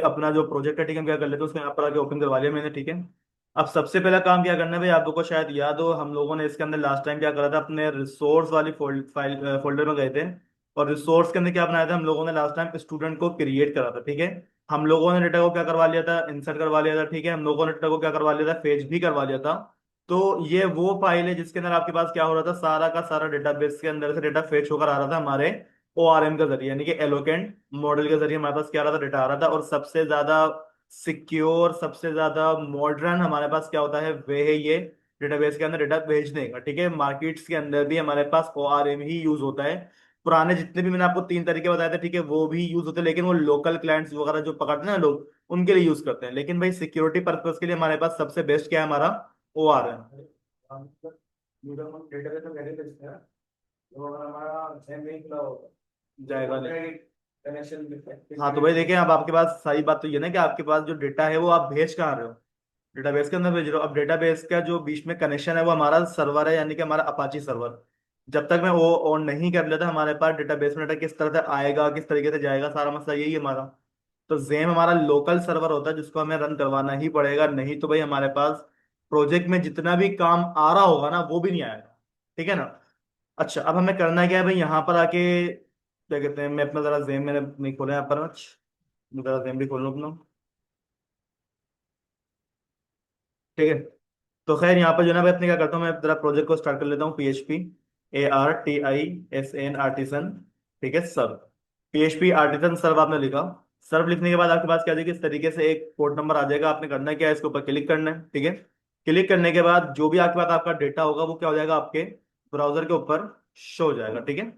अपना जो प्रोजेक्ट है ठीक है, हम क्या कर लेते हैं उसको यहाँ पर आके ओपन करवा लिया मैंने, ठीक है। अब सबसे पहला काम क्या करना है भाई, आप लोगों को शायद याद हो हम लोगों ने इसके अंदर लास्ट टाइम क्या करा था, अपने रिसोर्स वाली फोल्डर में गए थे। और रिसोर्स के अंदर क्या बनाया था हम लोगों ने लास्ट टाइम, स्टूडेंट को क्रिएट करा था, ठीक है। हम लोगों ने डेटा को क्या करवा लिया था, इंसर्ट करवा लिया था, ठीक है। हम लोगों ने डेटा को क्या करवा लिया था, फेच भी करवा लिया था। तो ये वो फाइल है जिसके अंदर आपके पास क्या हो रहा था, सारा का सारा डेटाबेस के अंदर से डेटा फेच होकर आ रहा था हमारे ORM के जरिए, यानी कि एलोकेंट मॉडल के जरिए हमारे पास क्या आ रहा था, डेटा आ रहा था। और सबसे ज्यादा सिक्योर, सबसे ज्यादा मॉडर्न हमारे पास क्या होता है, वे है ये डेटाबेस के अंदर डेटा भेजने का, ठीक है। मार्केट्स के अंदर भी हमारे पास ORM ही यूज होता है। पुराने जितने भी मैंने आपको 3 तरीके बताए थे, ठीक है, वो भी यूज होते हैं, लेकिन वो लोकल क्लाइंट्स वगैरह जो पकड़ते हैं ना लोग, उनके लिए यूज करते हैं। लेकिन भाई सिक्योरिटी पर्पज के लिए हमारे पास सबसे बेस्ट क्या है, हमारा ORM जाएगा नहीं। हाँ तो भाई देखिए, अब आपके पास सही बात तो ये ना कि आपके पास जो डेटा है वो आप भेज कहाँ रहे हो, डेटाबेस के अंदर भेज रहे हो। अब डेटाबेस का जो बीच में कनेक्शन है वो हमारा सर्वर है, यानी कि हमारा अपाची सर्वर। जब तक मैं वो ऑन नहीं कर लेता, हमारे पास डेटाबेस में डेटा किस तरह से आएगा, किस तरीके से जाएगा, सारा मसला यही है हमारा। तो जेम हमारा लोकल सर्वर होता है जिसको हमें रन करवाना ही पड़ेगा, नहीं तो भाई हमारे पास प्रोजेक्ट में जितना भी काम आ रहा होगा ना वो भी नहीं आएगा, ठीक है ना। अच्छा, अब हमें करना क्या है भाई, यहाँ पर आके क्या कहते हैं, मैं अपना जरा जेम मैंने नहीं खोला यहाँ पर आज, मैं जरा जेम भी खोल लूँ अपना, ठीक है। तो खैर यहाँ पर जो है ना मैं अपने क्या करता हूँ, मैं जरा प्रोजेक्ट को स्टार्ट कर लेता हूँ। PHP ARTISAN, ठीक है, सर्व। PHP ARTISAN सर्व आपने लिखा। सर्व लिखने के बाद आपके पास क्या जाएगा, इस तरीके से एक पोर्ट नंबर आ जाएगा। आपने करना क्या है, इसके ऊपर क्लिक करना है, ठीक है। क्लिक करने के बाद जो भी आपके पास आपका डेटा होगा वो क्या हो जाएगा, आपके ब्राउजर के ऊपर शो हो जाएगा, ठीक है।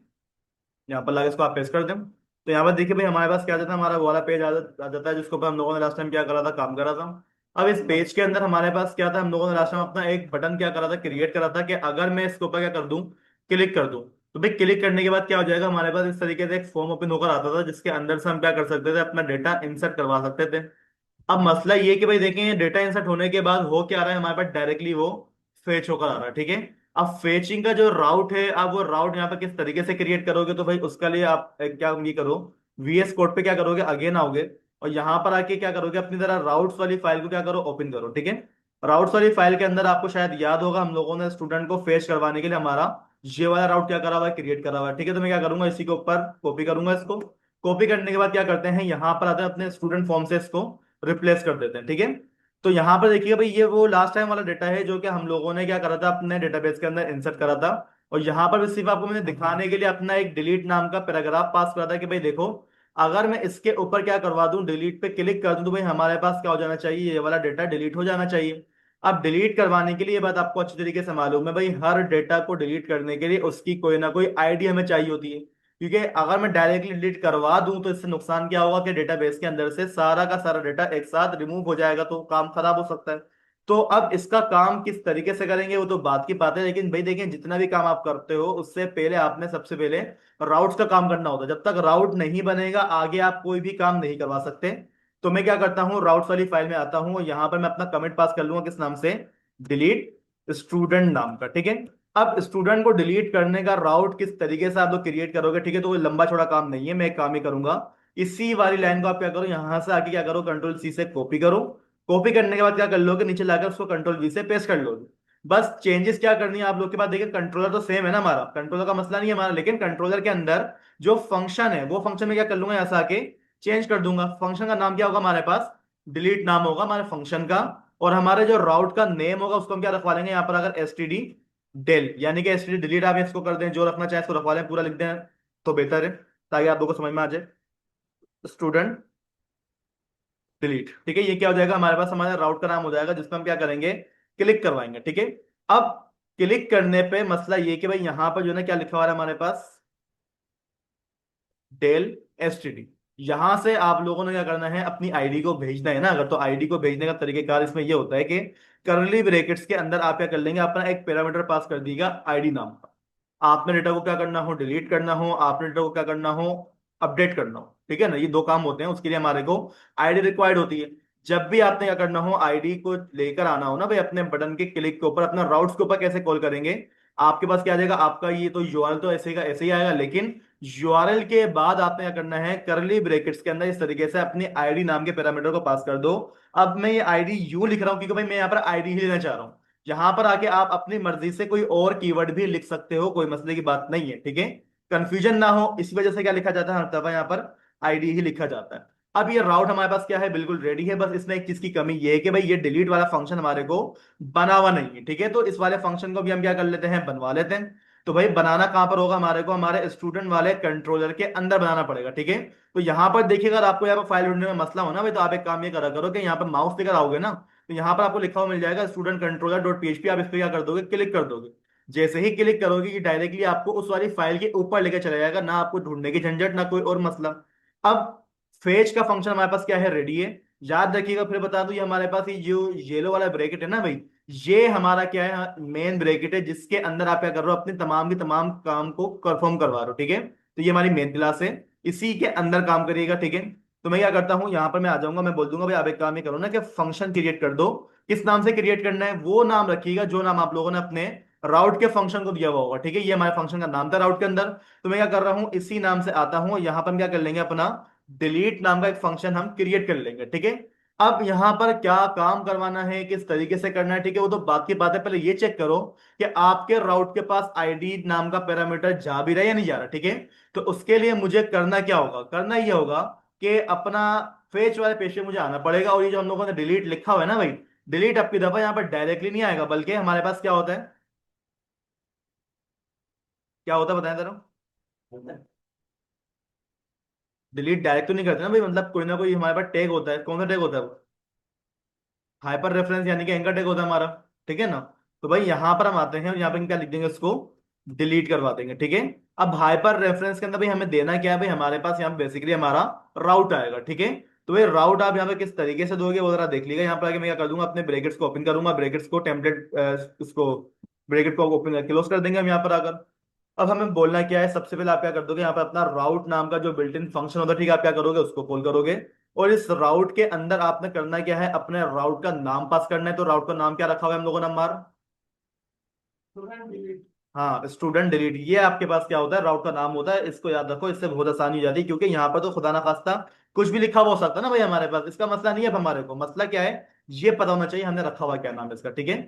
यहाँ पर लाके इसको आप पेस्ट कर दें। तो यहाँ पर देखिए भाई हमारे पास क्या आ जाता है, हमारा वो वाला पेज आ जाता है जिसके ऊपर हम लोगों ने लास्ट टाइम क्या करा था, काम करा था। अब इस पेज के अंदर हमारे पास क्या था, हम लोगों ने लास्ट टाइम अपना एक बटन क्या करा था, क्रिएट करा था, कि अगर मैं इसके ऊपर क्या कर दूं, क्लिक कर दूं, तो भाई क्लिक करने के बाद क्या हो जाएगा, हमारे पास इस तरीके से एक फॉर्म ओपन होकर आता था जिसके अंदर से हम क्या कर सकते थे, अपना डेटा इंसर्ट करवा सकते थे। अब मसला ये कि भाई देखें, डेटा इंसर्ट होने के बाद हो क्या रहा है हमारे पास, डायरेक्टली वो फेच होकर आ रहा है, ठीक है। अब फेचिंग का जो राउट है, अब वो राउट यहाँ पे किस तरीके से क्रिएट करोगे, तो भाई उसका लिए आप क्या ये करो, VS कोड पे क्या करोगे, अगेन आओगे, और यहाँ पर आके क्या करोगे, अपनी तरह राउट्स वाली फाइल को क्या करो, ओपन करो, ठीक है। राउट्स वाली फाइल के अंदर आपको शायद याद होगा, हम लोगों ने स्टूडेंट को फेच करवाने के लिए हमारा ये वाला राउट क्या करा हुआ है, क्रिएट करा हुआ है, ठीक है। तो मैं क्या करूंगा, इसी के ऊपर कॉपी करूंगा इसको। कॉपी करने के बाद क्या करते हैं, यहाँ पर आते हैं अपने स्टूडेंट फॉर्म से इसको रिप्लेस कर देते हैं, ठीक है। तो यहाँ पर देखिए भाई, ये वो लास्ट टाइम वाला डेटा है जो कि हम लोगों ने क्या करा था, अपने डेटाबेस के अंदर इंसर्ट करा था। और यहाँ पर भी सिर्फ आपको मैंने दिखाने के लिए अपना एक डिलीट नाम का पैराग्राफ पास करा था कि भाई देखो, अगर मैं इसके ऊपर क्या करवा दूं, डिलीट पे क्लिक कर दूं, तो भाई हमारे पास क्या हो जाना चाहिए, ये वाला डेटा डिलीट हो जाना चाहिए। अब डिलीट करवाने के लिए ये बात आपको अच्छी तरीके से मालूम है भाई, हर डेटा को डिलीट करने के लिए उसकी कोई ना कोई आईडी हमें चाहिए होती है। क्योंकि अगर मैं डायरेक्टली डिलीट करवा दूं तो इससे नुकसान क्या होगा, कि डेटाबेस के अंदर से सारा का सारा डेटा एक साथ रिमूव हो जाएगा, तो काम खराब हो सकता है। तो अब इसका काम किस तरीके से करेंगे वो तो बात की बात है, लेकिन भाई देखें, जितना भी काम आप करते हो उससे पहले आपने सबसे पहले राउट्स का काम करना होता है। जब तक राउट नहीं बनेगा आगे आप कोई भी काम नहीं करवा सकते। तो मैं क्या करता हूँ, राउट्स वाली फाइल में आता हूँ, यहाँ पर मैं अपना कमेंट पास कर लूंगा, किस नाम से, डिलीट स्टूडेंट नाम का, ठीक है। अब स्टूडेंट को डिलीट करने का राउट किस तरीके से आप लोग क्रिएट करोगे, ठीक है, तो वो लंबा चौड़ा काम नहीं है, मैं एक काम ही करूंगा। इसी वाली लाइन को आप क्या करो, यहां से आके क्या करो, कंट्रोल C से कॉपी करो। कॉपी करने के बाद क्या कर लोगे, नीचे लाकर उसको कंट्रोल V से पेस्ट कर लोगे। बस चेंजेस क्या करनी है आप लोग के पास, देखिए कंट्रोलर तो सेम है ना, हमारा कंट्रोलर का मसला नहीं है हमारा, लेकिन कंट्रोलर के अंदर जो फंक्शन है वो फंक्शन में क्या कर लूंगा, ऐसा आके चेंज कर दूंगा। फंक्शन का नाम क्या होगा हमारे पास, डिलीट नाम होगा हमारे फंक्शन का। और हमारे जो राउट का नेम होगा उसको हम क्या रखवा लेंगे, यहाँ पर अगर STD डेल, यानी कि STD डिलीट आप इसको कर दें, जो रखना चाहे इसको रखवा लें, पूरा लिख दें तो बेहतर है, ताकि आप लोगों को समझ में आ जाए। स्टूडेंट डिलीट, ठीक है, ये क्या हो जाएगा हमारे पास, हमारा राउट का नाम हो जाएगा जिसमें हम क्या करेंगे, क्लिक करवाएंगे, ठीक है। अब क्लिक करने पे मसला ये कि भाई यहां पर जो है ना क्या लिखा हुआ है हमारे पास, डेल STD। यहां से आप लोगों ने क्या करना है, अपनी आईडी को भेजना है ना, अगर तो आईडी को भेजने का तरीकेकार इसमें ये होता है कि करली ब्रैकेट्स के अंदर आप क्या कर लेंगे, अपना एक पैरामीटर पास कर दीजिएगा आईडी नाम का। आपने डेटा को क्या करना हो, डिलीट करना हो, आपने डेटा को क्या करना हो, अपडेट करना हो, ठीक है ना, ये दो काम होते हैं, उसके लिए हमारे को आईडी रिक्वायर्ड होती है। जब भी आपने क्या करना हो, आईडी को लेकर आना हो ना भाई, अपने बटन के क्लिक के ऊपर अपना राउट्स के ऊपर कैसे कॉल करेंगे, आपके पास क्या आ जाएगा, आपका ये तो URL तो ऐसे का ऐसे ही आएगा, लेकिन यूआरएल के बाद आपने क्या करना है, करली ब्रैकेट्स के अंदर इस तरीके से अपनी आईडी नाम के पैरामीटर को पास कर दो। अब मैं ये आईडी यू लिख रहा हूं क्योंकि भाई मैं यहाँ पर आईडी ही लेना चाह रहा हूं। यहां पर आके आप अपनी मर्जी से कोई और कीवर्ड भी लिख सकते हो, कोई मसले की बात नहीं है, ठीक है। कंफ्यूजन ना हो इसी वजह से क्या लिखा जाता है हर दफा यहाँ पर आईडी ही लिखा जाता है। अब ये राउट हमारे पास क्या है, बिल्कुल रेडी है। बस इसमें एक चीज की कमी ये है कि भाई ये डिलीट वाला फंक्शन हमारे को बना हुआ नहीं है, ठीक है। तो इस वाले फंक्शन को भी हम क्या कर लेते हैं, बनवा लेते हैं। तो भाई बनाना कहां पर होगा, हमारे को हमारे स्टूडेंट वाले कंट्रोलर के अंदर बनाना पड़ेगा, ठीक है। तो यहां पर देखिएगा, अगर आपको यहाँ पर फाइल ढूंढने में मसला हो ना भाई, तो आप एक काम ये करा करो कि यहाँ पर माउस लेकर आओगे ना, तो यहाँ पर आपको लिखा हुआ मिल जाएगा स्टूडेंट कंट्रोलर डॉट पीएचपी। आप इस पर क्या कर दोगे, क्लिक कर दोगे। जैसे ही क्लिक करोगे कि डायरेक्टली आपको उस वाली फाइल के ऊपर लेकर चला जाएगा, ना आपको ढूंढने की झंझट ना कोई और मसला। अब फेच का फंक्शन हमारे पास क्या है, रेडी है। याद रखिएगा, फिर बता दूं, ये हमारे पास ये जो येलो वाला ब्रैकेट है ना भाई, ये हमारा क्या है, मेन ब्रैकेट है, जिसके अंदर आप क्या कर रहे हो, अपने तमाम के तमाम काम को परफॉर्म करवा रहे हो, ठीक है। तो ये हमारी मेन क्लास है, इसी के अंदर काम करिएगा, ठीक है। तो मैं क्या करता हूँ, यहाँ पर मैं आ जाऊंगा, मैं बोल दूंगा भाई आप एक काम ये करो ना कि फंक्शन क्रिएट कर दो। किस नाम से क्रिएट करना है, वो नाम रखिएगा जो नाम आप लोगों ने अपने राउट के फंक्शन को दिया हुआ होगा, ठीक है। ये हमारे फंक्शन का नाम था राउट के अंदर। तो मैं क्या कर रहा हूँ, इसी नाम से आता हूँ, यहाँ पर हम क्या कर लेंगे, अपना डिलीट नाम का एक फंक्शन हम क्रिएट कर लेंगे, ठीक है। अब यहां पर क्या काम करवाना है, किस तरीके से करना है, ठीक है, वो तो बाकी बात है। पहले ये चेक करो कि आपके राउट के पास आईडी नाम का पैरामीटर जा भी रहा है या नहीं जा रहा, ठीक है। तो उसके लिए मुझे करना क्या होगा, करना ये होगा कि अपना फेच वाले पेज पे मुझे आना पड़ेगा, और ये जो हम लोगों ने डिलीट लिखा हुआ है ना भाई, डिलीट अब की दफा यहाँ पर डायरेक्टली नहीं आएगा, बल्कि हमारे पास क्या होता है, क्या होता है बताएं जरा। डिलीट डायरेक्ट तो नहीं करते ना भाई, मतलब कोई ना कोई हमारे पास टैग होता है। कौन सा टैग होता है वो, हाइपर रेफरेंस यानी कि एंकर टैग होता है हमारा, ठीक है ना। तो भाई यहां पर हम आते हैं और यहाँ पे हम क्या लिख देंगे, उसको डिलीट करवा देंगे, ठीक है। अब हाइपर रेफरेंस के अंदर भाई हमें देना क्या है, भाई हमारे पास यहाँ पे बेसिकली हमारा राउट आएगा, ठीक है। तो भाई राउट आप यहाँ पे किस तरीके से दोगे वो जरा देख लीजिएगा। यहाँ पर आके मैं क्या कर दूंगा, अपने ब्रैकेट्स को ओपन करूंगा, ब्रैकेट्स को टेम्पलेट उसको ब्रैकेट को ओपन क्लोज कर देंगे हम यहाँ पर आकर। अब हमें बोलना क्या है, सबसे पहले आप क्या कर दोगे, यहाँ पे अपना राउट नाम का जो बिल्ट इन फंक्शन होता है, ठीक है, आप क्या करोगे, उसको कॉल करोगे। और इस राउट के अंदर आपने करना क्या है, अपने राउट का नाम पास करना है। तो राउट का नाम क्या रखा हुआ है हम लोगों ने, हमारा हाँ स्टूडेंट डिलीट, ये आपके पास क्या होता है, राउट का नाम होता है। इसको याद रखो, इससे बहुत आसानी हो जाती है, क्योंकि यहाँ पर तो खुदा ना खास्ता कुछ भी लिखा हुआ हो सकता है ना भाई हमारे पास। इसका मसला नहीं है, अब हमारे को मसला क्या है, ये पता होना चाहिए हमने रखा हुआ क्या नाम है इसका, ठीक है।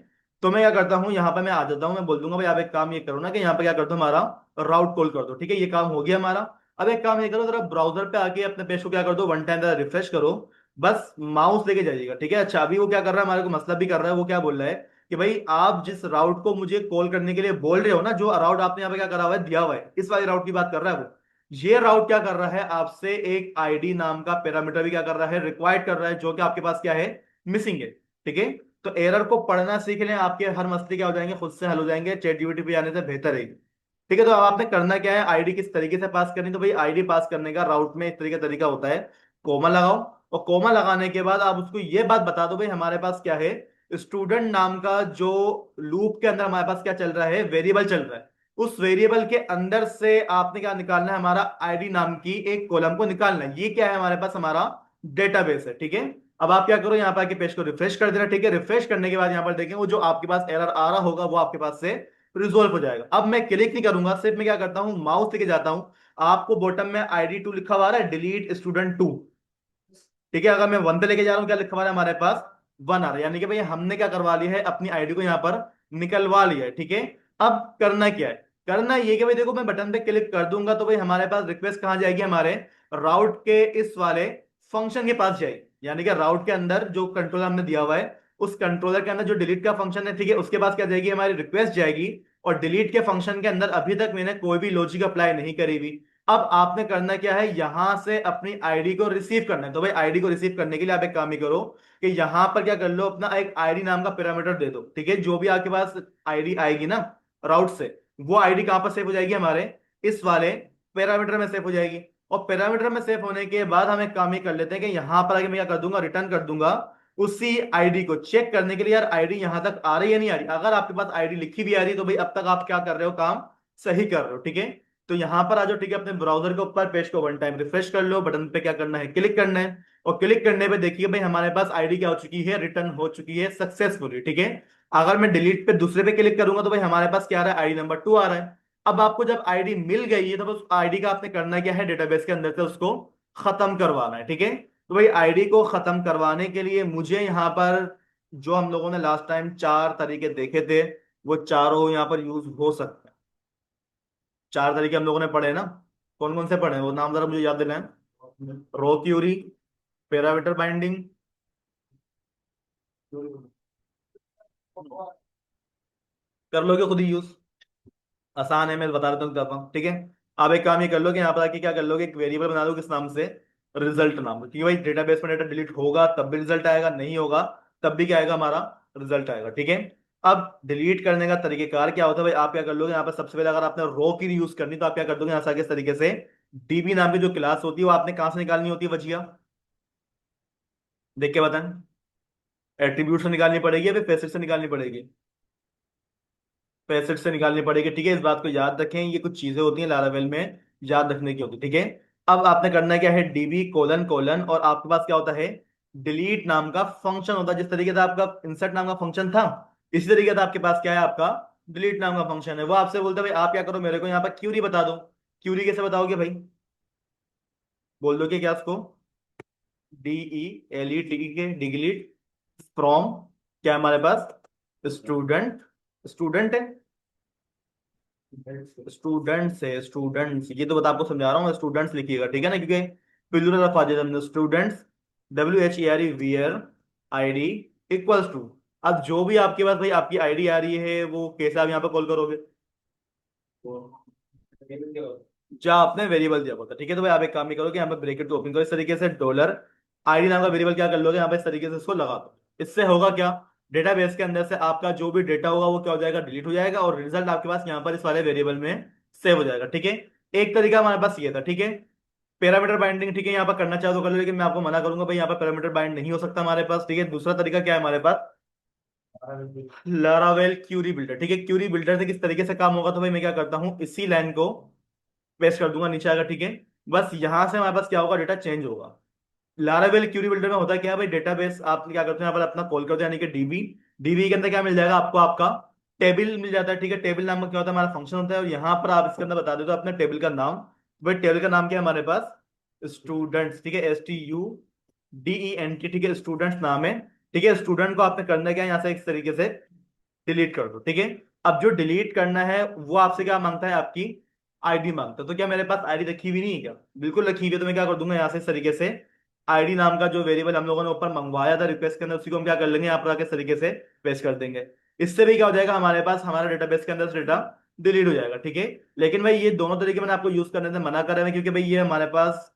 तो मैं क्या करता हूँ, यहाँ पर मैं आ जाता हूँ, मैं बोल दूंगा भाई आप एक काम ये करो ना कि यहाँ पे क्या कर दो, हमारा राउट कॉल कर दो, ठीक है। ये काम हो गया हमारा। अब एक काम ये करो, जरा ब्राउजर पे आके अपने पेज को क्या कर दो, वन टाइम जरा रिफ्रेश करो, बस माउस लेके जाइएगा, ठीक है। अच्छा अभी वो क्या कर रहा है, हमारे को मतलब भी कर रहा है, वो क्या बोल रहा है कि भाई आप जिस राउट को मुझे कॉल करने के लिए बोल रहे हो ना, जो राउट आपने यहाँ पे क्या करा हुआ है, दिया हुआ है, इस वाले राउट की बात कर रहा है वो। ये राउट क्या कर रहा है, आपसे एक आईडी नाम का पैरामीटर भी क्या कर रहा है, रिक्वायर्ड कर रहा है, जो कि आपके पास क्या है, मिसिंग है, ठीक है। तो एरर को पढ़ना सीख लें, आपके हर मसले क्या हो जाएंगे, खुद से हल हो जाएंगे, चैट जीपीटी पे आने से बेहतर है, ठीक है। तो अब आपने करना क्या है, आईडी किस तरीके से पास करनी, तो भाई आईडी पास करने का राउट में इस तरीके का तरीका होता है, कोमा लगाओ। और कोमा लगाने के बाद आप उसको ये बात बता दो भाई हमारे पास क्या है, स्टूडेंट नाम का जो लूप के अंदर हमारे पास क्या चल रहा है, वेरिएबल चल रहा है। उस वेरिएबल के अंदर से आपने क्या निकालना है, हमारा आईडी नाम की एक कॉलम को निकालना है। ये क्या है, हमारे पास हमारा डेटाबेस है, ठीक है। अब आप क्या करो, यहाँ पर आके पेज को रिफ्रेश कर देना, ठीक है। रिफ्रेश करने के बाद यहाँ पर देखें, वो जो आपके पास एरर आ रहा होगा वो आपके पास से रिजोल्व हो जाएगा। अब मैं क्लिक नहीं करूंगा, सिर्फ मैं क्या करता हूं, माउस लेके जाता हूं, आपको बॉटम में ID 2 लिखा हुआ आ रहा है, डिलीट स्टूडेंट 2, ठीक है। अगर मैं 1 पे लेके जा रहा हूँ, क्या लिखा हुआ है हमारे पास, 1 आ रहा है, यानी कि भाई हमने क्या करवा लिया है, अपनी आईडी को यहाँ पर निकलवा लिया है, ठीक है। अब करना क्या है, करना ये कि भाई देखो, मैं बटन पे क्लिक कर दूंगा तो भाई हमारे पास रिक्वेस्ट कहाँ जाएगी, हमारे राउट के इस वाले फंक्शन के पास जाएगी, यानी कि राउट के अंदर जो कंट्रोलर हमने दिया हुआ है, उस कंट्रोलर के अंदर जो डिलीट का फंक्शन है, ठीक है, उसके पास क्या जाएगी, हमारी रिक्वेस्ट जाएगी। और डिलीट के फंक्शन के अंदर अभी तक मैंने कोई भी लॉजिक अप्लाई नहीं करी हुई। अब आपने करना क्या है, यहां से अपनी आईडी को रिसीव करना है। तो भाई आईडी को रिसीव करने के लिए आप एक काम ही करो कि यहां पर क्या कर लो, अपना एक आईडी नाम का पैरामीटर दे दो, ठीक है। जो भी आपके पास आईडी आएगी ना राउट से, वो आईडी कहां पर सेव हो जाएगी, हमारे इस वाले पैरामीटर में सेव हो जाएगी। और पैरामीटर में सेव होने के बाद हम एक काम ही कर लेते हैं कि यहां पर आके मैं क्या कर दूंगा, रिटर्न कर दूंगा उसी आईडी को चेक करने के लिए, यार आईडी यहां तक आ रही है नहीं आ रही। अगर आपके पास आईडी लिखी भी आ रही है तो भाई अब तक आप क्या कर रहे हो, काम सही कर रहे हो, ठीक है। तो यहां पर आ जाओ, ठीक है, अपने ब्राउजर के ऊपर पेज को वन टाइम रिफ्रेश कर लो, बटन पे क्या करना है, क्लिक करना है। और क्लिक करने पे देखिए भाई हमारे पास आईडी क्या हो चुकी है, रिटर्न हो चुकी है सक्सेसफुली, ठीक है। अगर मैं डिलीट पे दूसरे पे क्लिक करूंगा तो भाई हमारे पास क्या आ रहा है, आईडी नंबर 2 आ रहा है। अब आपको जब आईडी मिल गई है तो उस आईडी का आपने करना क्या है, डेटाबेस के अंदर से उसको खत्म करवाना है। ठीक है, तो भाई आईडी को खत्म करवाने के लिए मुझे यहाँ पर जो हम लोगों ने लास्ट टाइम 4 तरीके देखे थे वो चारों यहाँ पर यूज हो सकते हैं। 4 तरीके हम लोगों ने पढ़े ना, कौन कौन से पढ़े हैं वो नाम जरा मुझे याद दिलाएं। रो क्यूरी, पैरामीटर बाइंडिंग, कर लोगे खुद ही यूज, आसान है, मैं बता देता हूँ करता हूँ। ठीक है, आप एक काम ये कर लो कि यहाँ पर आके क्या कर लोगे, एक वेरिएबल बना लो किस नाम से, रिजल्ट नाम, क्योंकि भाई डेटाबेस में डेटा डिलीट होगा तब भी रिजल्ट आएगा, नहीं होगा तब भी क्या आएगा, हमारा रिजल्ट आएगा। ठीक है, अब डिलीट करने का तरीकेकार क्या होता है भाई, आप क्या कर लोगे यहाँ पर, सबसे पहले अगर आपने रो की यूज करनी तो आप क्या कर दोगे यहाँ से आगे इस तरीके से, डीबी नाम की जो क्लास होती है वो आपने कहाँ से निकालनी होती है बचिया, देख के बताएं। एट्रीब्यूट से निकालनी पड़ेगी या फिर फैसेट से निकालनी पड़ेगी, पैसेट से निकालनी पड़ेगी। ठीक है, इस बात को याद रखें, ये कुछ चीजें होती हैं लारावेल में, याद रखने की होती है। ठीक है, अब आपने करना क्या है, डीबी कोलन कोलन, और आपके पास क्या होता है, डिलीट नाम का फंक्शन होता है। जिस तरीके से आपका इंसर्ट नाम का फंक्शन था, इसी तरीके से आपके पास क्या है, आपका डिलीट नाम का फंक्शन है। वो आपसे बोलता है भाई आप क्या करो, मेरे को यहाँ पर क्यूरी बता दो। क्यूरी कैसे बताओगे भाई, बोल दो कि क्या उसको, DELET के डिलीट फ्रॉम, क्या है हमारे पास, स्टूडेंट, स्टूडेंट है, स्टूडेंट्स है, स्टूडेंट्स, ये तो बता आपको समझा रहा हूँ, स्टूडेंट्स लिखिएगा ठीक है ना, क्योंकि प्लूरल ऑफ आ जाता है students, WHERE ID equals to. अब जो भी आपके पास भाई आपकी आईडी आ रही है वो कैसे आप यहाँ पे कॉल करोगे, जो आपने वेरिएबल दिया होता है। ठीक है, तो भाई आप एक काम ही करोगे, यहाँ पे ब्रैकेट को ओपन करो इस तरीके से, डॉलर आईडी नाम का वेरिएबल क्या कर लोगे यहाँ पे इस तरीके से इसको लगा दो। इससे होगा क्या, डेटाबेस के अंदर से आपका जो भी डेटा होगा वो क्या हो जाएगा, डिलीट हो जाएगा, और रिजल्ट आपके पास यहाँ पर इस वाले वेरिएबल में सेव हो जाएगा। ठीक है, एक तरीका हमारे पास ये था। ठीक है, पैरामीटर बाइंडिंग, ठीक है, यहाँ पर करना चाहो तो कर लो, लेकिन मैं आपको मना करूंगा भाई यहाँ पर पैरामीटर बाइंड नहीं हो सकता हमारे पास। ठीक है, दूसरा तरीका क्या है हमारे पास, लारावेल क्यूरी बिल्डर। ठीक है, क्यूरी बिल्डर से किस तरीके से काम होगा, तो भाई मैं क्या करता हूँ, इसी लाइन को पेस्ट कर दूंगा, नीचे आएगा। ठीक है, बस यहां से हमारे पास क्या होगा, डेटा चेंज होगा। लारावेल क्यूरी बिल्डर में होता क्या है भाई, डेटाबेस आप क्या करते हैं यहाँ पर अपना कॉल करते हैं, यानी कि डीबी, डीबी के अंदर क्या मिल जाएगा आपको, आपका टेबल मिल जाता है। ठीक है, टेबल नाम का क्या होता है, हमारा फंक्शन होता है, और यहाँ पर आप इसके अंदर बता देते हो अपने टेबल का नाम। भाई टेबल का नाम क्या है हमारे पास, स्टूडेंट्स। ठीक है, STUDENT, ठीक है, स्टूडेंट्स नाम है। ठीक है, स्टूडेंट को आपने करना क्या है, यहाँ से इस तरीके से डिलीट कर दो। ठीक है, अब जो डिलीट करना है वो आपसे क्या मांगता है, आपकी आईडी मांगता है। तो क्या मेरे पास आईडी रखी हुई नहीं है क्या, बिल्कुल रखी हुई है, तो मैं क्या कर दूंगा यहाँ से इस तरीके से, आईडी नाम का जो वेरिएबल हम लोगों ने ऊपर मंगवाया था रिक्वेस्ट के अंदर, उसी को हम क्या कर लेंगे यहाँ पर आके इस तरीके से पेस्ट कर देंगे। इससे भी क्या हो जाएगा, हमारे पास हमारा डेटाबेस के अंदर से डेटा डिलीट हो जाएगा। ठीक है, लेकिन भाई ये दोनों तरीके मैंने आपको यूज करने से मना कर रहे हैं, क्योंकि भाई ये हमारे पास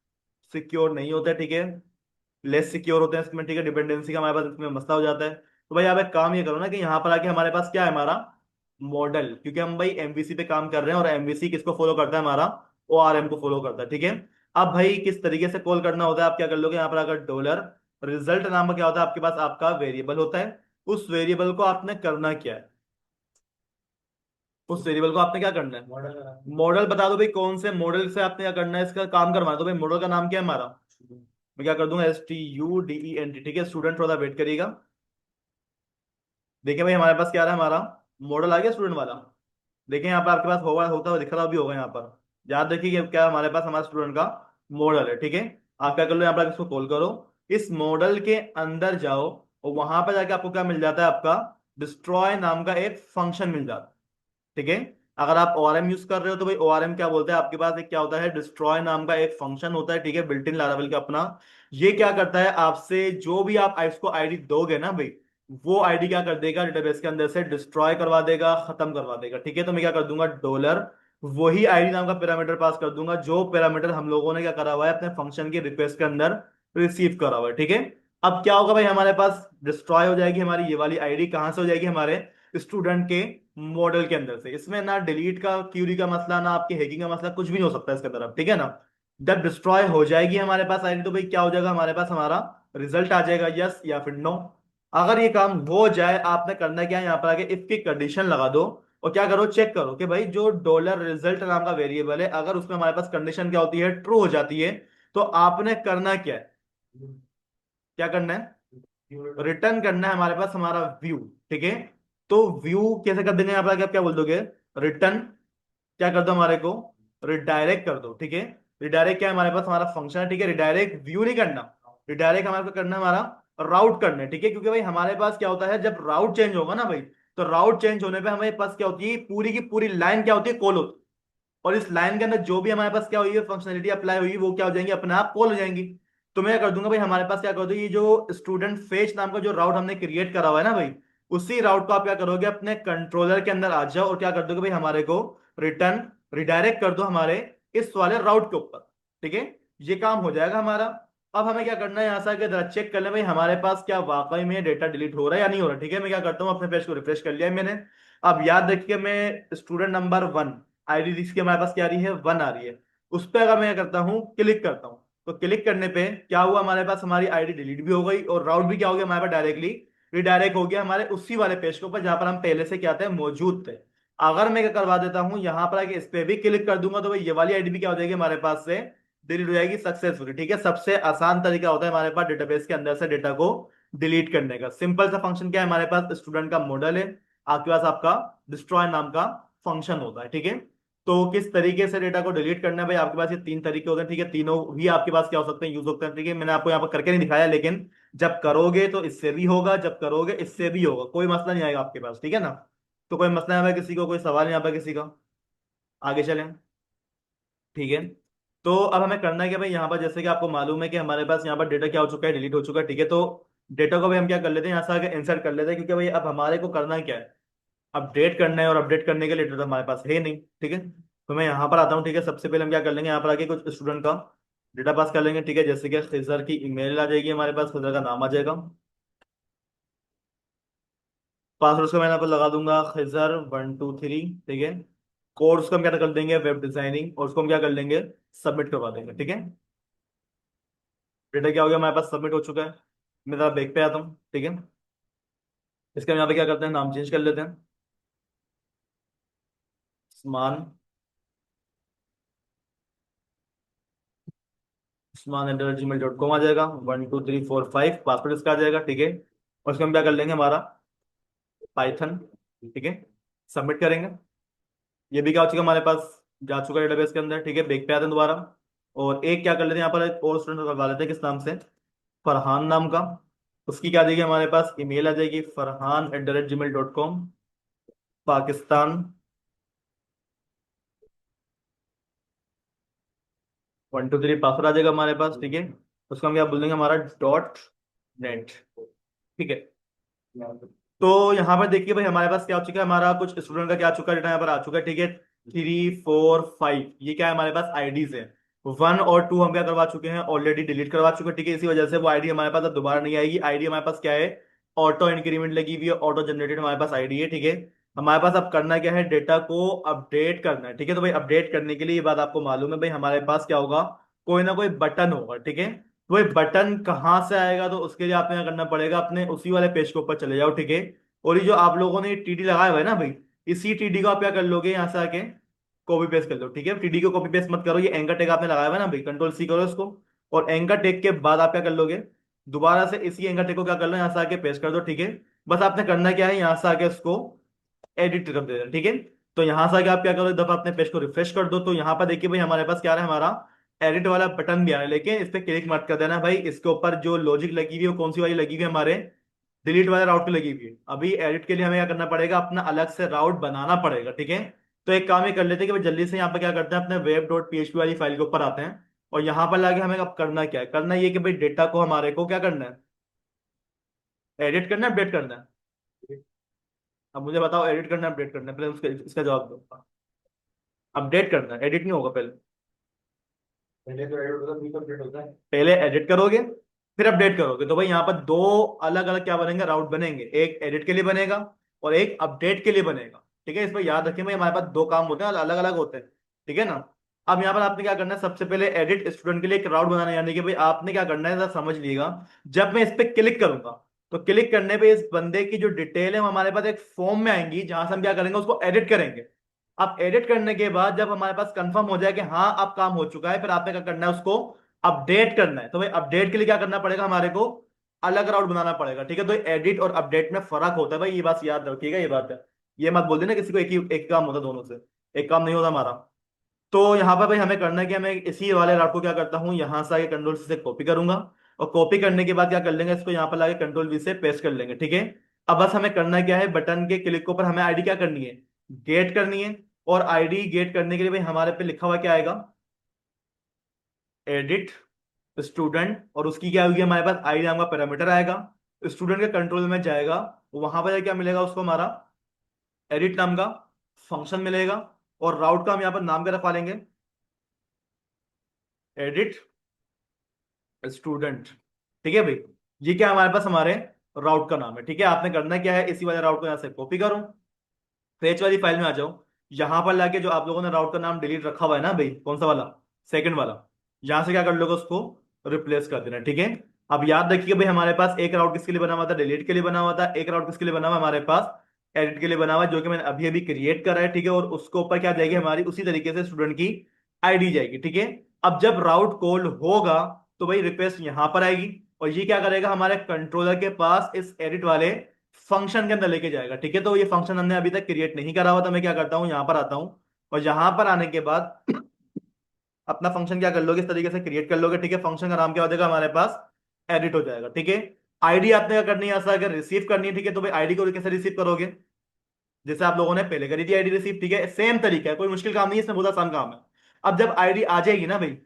सिक्योर नहीं होता है। ठीक है, लेस सिक्योर होते हैं इसमें। ठीक है, डिपेंडेंसी का हमारे पास इसमें मसला हो जाता है। तो भाई आप एक काम ये करो ना कि यहाँ पर आके हमारे पास क्या है, हमारा मॉडल, क्योंकि हम भाई एमवीसी पे काम कर रहे हैं, और एमवीसी किसको फॉलो करता है, हमारा ORM को फॉलो करता है। ठीक है, अब भाई किस तरीके से कॉल करना होता है, आप क्या कर लोगे यहाँ पर अगर, डॉलर रिजल्ट नाम का क्या होता है आपके पास, आपका वेरिएबल होता है। उस वेरिएबल को आपने करना क्या है, उस वेरिएबल को आपने क्या करना है, मॉडल बता दो भाई, कौन से मॉडल से आपने क्या करना है, इसका काम करवाना है। तो भाई मॉडल का नाम क्या है हमारा, मैं क्या कर दूंगा, STUDENT। ठीक है, स्टूडेंट थोड़ा वेट करिएगा। देखिए भाई हमारे पास क्या आ रहा है, हमारा मॉडल आ गया स्टूडेंट वाला। देखिए यहाँ पर आपके पास होगा, होता हुआ दिख रहा भी होगा यहाँ पर, याद रखिए कि क्या हमारे पास हमारे स्टूडेंट का मॉडल है। ठीक है, आप क्या कर लो, यहाँ पर इसको कॉल करो, इस मॉडल के अंदर जाओ, और वहां पर जाके आपको क्या मिल जाता है, आपका डिस्ट्रॉय नाम का एक फंक्शन मिल जाता है। ठीक है, अगर आप ORM यूज कर रहे हो तो भाई ORM क्या बोलता है, आपके पास एक क्या होता है, डिस्ट्रॉय नाम का एक फंक्शन होता है। ठीक है, बिल्ट इन लारावेल का अपना, ये क्या करता है, आपसे जो भी आप इसको आईडी दोगे ना भाई, वो आईडी क्या कर देगा, डेटाबेस के अंदर से डिस्ट्रॉय करवा देगा, खत्म करवा देगा। ठीक है, तो मैं क्या कर दूंगा, डॉलर वही आईडी नाम का पैरामीटर पास कर दूंगा, जो पैरामीटर हम लोगों ने क्या करा हुआ है अपने फंक्शन की रिक्वेस्ट के अंदर रिसीव करा हुआ है। ठीक है, अब क्या होगा भाई, हमारे पास डिस्ट्रॉय हो जाएगी हमारी ये वाली आईडी, कहां से हो जाएगी, हमारे स्टूडेंट के मॉडल के अंदर से। इसमें ना डिलीट का क्यूरी का मसला, ना आपकी हैकिंग का मसला, कुछ भी नहीं हो सकता इसके तरफ। ठीक है ना, जब डिस्ट्रॉय हो जाएगी हमारे पास आईडी, तो भाई क्या हो जाएगा, हमारे पास हमारा रिजल्ट आ जाएगा, यस या फिर नो। अगर ये काम हो जाए, आपने करना क्या है, यहाँ पर आके इफ की कंडीशन लगा दो, और क्या करो, चेक करो कि भाई जो डॉलर रिजल्ट नाम का वेरिएबल है, अगर उसमें हमारे पास कंडीशन क्या होती है, ट्रू हो जाती है, तो आपने करना क्या है, क्या करना है, रिटर्न करना है हमारे पास हमारा व्यू। ठीक है, तो व्यू कैसे कर देंगे, यहाँ पर आके आप क्या बोल दोगे, रिटर्न क्या कर दो हमारे को, रिडायरेक्ट कर दो, ठीक है। रिडायरेक्ट क्या है हमारे पास, हमारा फंक्शन है, ठीक है। रिडायरेक्ट व्यू नहीं करना, रिडायरेक्ट हमारे को करना है हमारा राउट करना है, ठीक है। क्योंकि भाई हमारे पास क्या होता है, जब राउट चेंज होगा ना भाई, तो राउट चेंज होने पे हमारे पास क्या होती है, पूरी की पूरी लाइन क्या होती है, कॉल होती है। और इस लाइन के अंदर जो भी हमारे पास क्या हुई है, फंक्शनलिटी अप्लाई हुई है, वो क्या हो जाएंगी, अपने आप कॉल हो जाएंगी। तो मैं क्या कर दूंगा भाई, हमारे पास क्या कर दो, ये जो स्टूडेंट फेच नाम का जो राउट हमने क्रिएट करा हुआ है ना भाई, उसी राउट को आप क्या करोगे, अपने कंट्रोलर के अंदर आ जाओ और क्या कर दोगे भाई, हमारे को रिटर्न रिडायरेक्ट कर दो हमारे इस वाले राउट के ऊपर, ठीक है। ये काम हो जाएगा हमारा। अब हमें क्या करना है, यहाँ से आके जरा चेक कर ले भाई, हमारे पास क्या वाकई में डेटा डिलीट हो रहा है या नहीं हो रहा, ठीक है। मैं क्या करता हूँ, अपने पेज को रिफ्रेश कर लिया है मैंने। अब याद रखिए, मैं स्टूडेंट नंबर 1 आईडी जिसकी हमारे पास क्या आ रही है, 1 आ रही है, उस पर अगर मैं क्या करता हूँ, क्लिक करता हूँ, तो क्लिक करने पे क्या हुआ, हमारे पास हमारी आईडी डिलीट भी हो गई और राउट भी क्या हो गया हमारे पास, डायरेक्टली रिडायरेक्ट हो गया हमारे उसी वाले पेज के ऊपर जहां पर हम पहले से क्या थे, मौजूद थे। अगर मैं क्या करवा देता हूँ, यहाँ पर आके इस पे भी क्लिक कर दूंगा, तो भाई ये वाली आईडी भी क्या हो जाएगी हमारे पास से, डिलीट हो जाएगी सक्सेसफुली, ठीक है। सबसे आसान तरीका होता है हमारे पास डेटाबेस के अंदर से डेटा को डिलीट करने का। सिंपल सा फंक्शन क्या है हमारे पास, स्टूडेंट का मॉडल है, आपके पास आपका डिस्ट्रॉय नाम का फंक्शन होता है, ठीक है। तो किस तरीके से डेटा को डिलीट करना है भाई, आपके पास ये 3 तरीके होते हैं, ठीक है। तीनों भी आपके पास क्या हो सकते हैं, यूज होते हैं, ठीक है। मैंने आपको यहाँ पर करके नहीं दिखाया, लेकिन जब करोगे तो इससे भी होगा, जब करोगे इससे भी होगा, कोई मसला नहीं आएगा आपके पास, ठीक है ना। तो कोई मसला है भाई, किसी को कोई सवाल नहीं यहाँ पर किसी का, आगे चलें, ठीक है। तो अब हमें करना है कि भाई, यहाँ पर जैसे कि आपको मालूम है कि हमारे पास यहाँ पर डेटा क्या हो चुका है, डिलीट हो चुका है, ठीक है। तो डेटा को भी हम क्या कर लेते हैं, यहाँ से आगे इंसर्ट कर लेते हैं, क्योंकि भाई अब हमारे को करना क्या है, अपडेट करना है, और अपडेट करने के लिए डेटा हमारे पास है नहीं, ठीक है। तो मैं यहाँ पर आता हूँ, ठीक है। सबसे पहले हम क्या कर लेंगे, यहाँ पर आके कुछ स्टूडेंट का डेटा पास कर लेंगे, ठीक है। जैसे कि खिजर की ईमेल आ जाएगी हमारे पास, खिजर का नाम आ जाएगा, पासवर्ड उसका मैं यहाँ पर लगा दूंगा खिजर 1 2 3, ठीक है। कोड उसका हम क्या कर देंगे, वेब डिजाइनिंग, और उसको हम क्या कर लेंगे, सबमिट करवा देंगे, ठीक है। डेटा क्या हो गया हमारे पास, सबमिट हो चुका है। मैं जरा बैक पे आता हूँ, ठीक है। इसका हम यहाँ पे क्या करते हैं, नाम चेंज कर लेते हैं, उस्मान, uman@gmail.com आ जाएगा, 1 2 3 4 5 पासवर्ड इसका आ जाएगा, ठीक है। और इसको हम क्या कर लेंगे, हमारा पाइथन, ठीक है, सबमिट करेंगे। ये भी क्या हो चुका हमारे पास, जा चुका है डेटाबेस के अंदर, ठीक है। बैक पे आते हैं दोबारा, और एक क्या कर लेते हैं, यहाँ पर एक और स्टूडेंट करवा लेते हैं, किस नाम से, फरहान नाम का। उसकी क्या आ जाएगी हमारे पास, ईमेल आ जाएगी farhan@gmail.com, पाकिस्तान 1 2 3 पासवर्ड आ जाएगा हमारे पास, ठीक है। उसको हम क्या बोल देंगे, हमारा .net, ठीक है। तो यहाँ पर देखिए भाई, हमारे पास क्या हो चुका है, हमारा कुछ स्टूडेंट का क्या आ चुका है, डेटा यहाँ पर आ चुका है, ठीक है। 3 4 5 ये क्या है हमारे पास, आईडीज है। 1 और 2 हम क्या करवा चुके हैं, ऑलरेडी डिलीट करवा चुके हैं, ठीक है। इसी वजह से वो आईडी हमारे पास अब दोबारा नहीं आएगी। आईडी हमारे पास क्या है, ऑटो इंक्रीमेंट लगी हुई है, ऑटो जनरेटेड हमारे पास आईडी है, ठीक है। हमारे पास अब करना क्या है, डेटा को अपडेट करना है, ठीक है। तो भाई अपडेट करने के लिए ये बात आपको मालूम है भाई, हमारे पास क्या होगा, कोई ना कोई बटन होगा, ठीक है। तो ये बटन कहाँ से आएगा, तो उसके लिए आपने क्या करना पड़ेगा, अपने उसी वाले पेज के ऊपर चले जाओ, ठीक है। और ये जो आप लोगों ने टीडी लगाया हुआ है ना भाई, इसी टीडी को आप क्या कर लोगे, यहाँ से आके कॉपी पेस्ट कर लो, ठीक है। टीडी को कॉपी पेस्ट मत करो, ये एंकर टैग आपने लगाया हुआ है ना भाई, कंट्रोल C करो इसको। और एंकर टैग के बाद आप क्या कर लोगे, दोबारा से इसी एंकर टैग को क्या कर लो, यहाँ से आके पेस्ट कर दो, ठीक है। बस आपने करना क्या है, यहाँ से आके इसको एडिट कर देना, ठीक है। तो यहाँ से आके आप क्या करो, एक दफा अपने पेज को रिफ्रेश कर दो, तो यहाँ पर देखिए भाई, हमारे पास क्या आ रहा है, हमारा एडिट वाला बटन भी आ रहा है, लेकिन इस पे क्लिक मत कर देना भाई। इसके ऊपर जो लॉजिक लगी हुई है, वो कौन सी वाली लगी हुई है, हमारे डिलीट वाले राउट पे लगी हुई है। अभी एडिट के लिए हमें क्या करना पड़ेगा, अपना अलग से राउट बनाना पड़ेगा, ठीक है। तो एक काम ये कर लेते हैं कि भाई जल्दी से यहाँ पे क्या करते हैं, अपने web.php वाली फाइल के ऊपर आते हैं, और यहाँ पर लाके हमें अब करना क्या है, करना ये कि भाई डेटा को हमारे को क्या करना है, एडिट करना है, अपडेट करना है। अब मुझे बताओ, एडिट करना है, अपडेट करना है, पहले उसका इसका जवाब दो। अपडेट करना है, एडिट नहीं होगा पहले। पहले तो एडिट होता है, फिर अपडेट होता है। पहले एडिट करोगे, फिर अपडेट करोगे, तो भाई यहाँ पर दो अलग अलग क्या बनेंगे, राउट बनेंगे, एक एडिट के लिए बनेगा और एक अपडेट के लिए बनेगा, ठीक है। इस पर याद रखें भाई, हमारे पास दो काम होते हैं, अलग अलग होते हैं, ठीक है ना। अब यहाँ पर आपने क्या करना है, सबसे पहले एडिट स्टूडेंट के लिए एक राउट बनाना है, यानी कि भाई आपने क्या करना है, जरा समझ लीजिएगा। जब मैं इस पे क्लिक करूंगा, तो क्लिक करने पे इस बंदे की जो डिटेल है वो हमारे पास एक फॉर्म में आएंगी, जहां से हम क्या करेंगे, उसको एडिट करेंगे। अब एडिट करने के बाद जब हमारे पास कंफर्म हो जाए कि हाँ अब काम हो चुका है, फिर आपने क्या करना है, उसको अपडेट करना है। तो भाई अपडेट के लिए क्या करना पड़ेगा, हमारे को अलग राउट बनाना पड़ेगा, ठीक है। तो एडिट और अपडेट में फर्क होता है भाई, ये बात याद रखिएगा, ये बात है। ये मत बोल देना किसी को, एक ही एक काम होता है दोनों से। एक काम नहीं होता हमारा। तो यहाँ पर भाई हमें करना है कि मैं इसी वाले राउट को क्या करता हूँ, यहाँ से आगे कंट्रोल सी से कॉपी करूंगा, और कॉपी करने के बाद क्या कर लेंगे, इसको यहाँ पर लाके कंट्रोल वी से पेस्ट कर लेंगे, ठीक है। अब बस हमें करना क्या है, बटन के क्लिक के ऊपर हमें आईडी क्या करनी है, गेट करनी है। और आईडी गेट करने के लिए भाई हमारे पे लिखा हुआ क्या आएगा, एडिट स्टूडेंट, और उसकी क्या होगी हमारे पास आईडी नाम का पैरामीटर आएगा। स्टूडेंट के कंट्रोल में जाएगा, वहां पर क्या मिलेगा उसको, हमारा एडिट नाम का फंक्शन मिलेगा। और राउट का हम यहाँ पर नाम क्या रखवा लेंगे, एडिट स्टूडेंट, ठीक है भाई। ये क्या हमारे पास हमारे राउट का नाम है, ठीक है। आपने करना क्या है, इसी वाले राउट को यहाँ से कॉपी करो, पेज वाली फाइल में आ जाओ, यहां पर लाके जो आप लोगों ने राउट का नाम डिलीट रखा हुआ है ना भाई, कौन सा वाला, सेकंड वाला, यहां से क्या कर लोगे, उसको रिप्लेस कर देना, ठीक है। अब याद रखिए भाई हमारे पास एक राउट किसके लिए बना हुआ था, डिलीट के लिए बना हुआ था, एक राउट किसके लिए बना हुआ है हमारे पास, एडिट के लिए बना हुआ है, जो कि मैंने अभी अभी क्रिएट करा है, ठीक है। और उसके ऊपर क्या जाएगी हमारी, उसी तरीके से स्टूडेंट की आईडी जाएगी, ठीक है। अब जब राउट कॉल होगा तो भाई रिक्वेस्ट यहां पर आएगी, और ये क्या करेगा, हमारे कंट्रोलर के पास इस एडिट वाले फंक्शन के अंदर लेके जाएगा, ठीक है। तो ये फंक्शन हमने अभी तक क्रिएट नहीं करा हुआ, तो मैं क्या करता हूँ, यहाँ पर आता हूँ, और यहाँ पर आने के बाद अपना फंक्शन क्या कर लोगे, इस तरीके से क्रिएट कर लोगे, ठीक है। फंक्शन का नाम क्या हो जाएगा हमारे पास, एडिट हो जाएगा, ठीक है। आईडी आपने क्या करनी है, ऐसा अगर रिसीव करनी है, ठीक है, तो भाई आईडी को कैसे रिसीव करोगे, जैसे आप लोगों ने पहले करी थी आईडी रिसीव, ठीक है। सेम तरीका है, कोई मुश्किल काम नहीं है इसमें, बहुत आसान काम है। अब जब आईडी आ जाएगी ना भाई,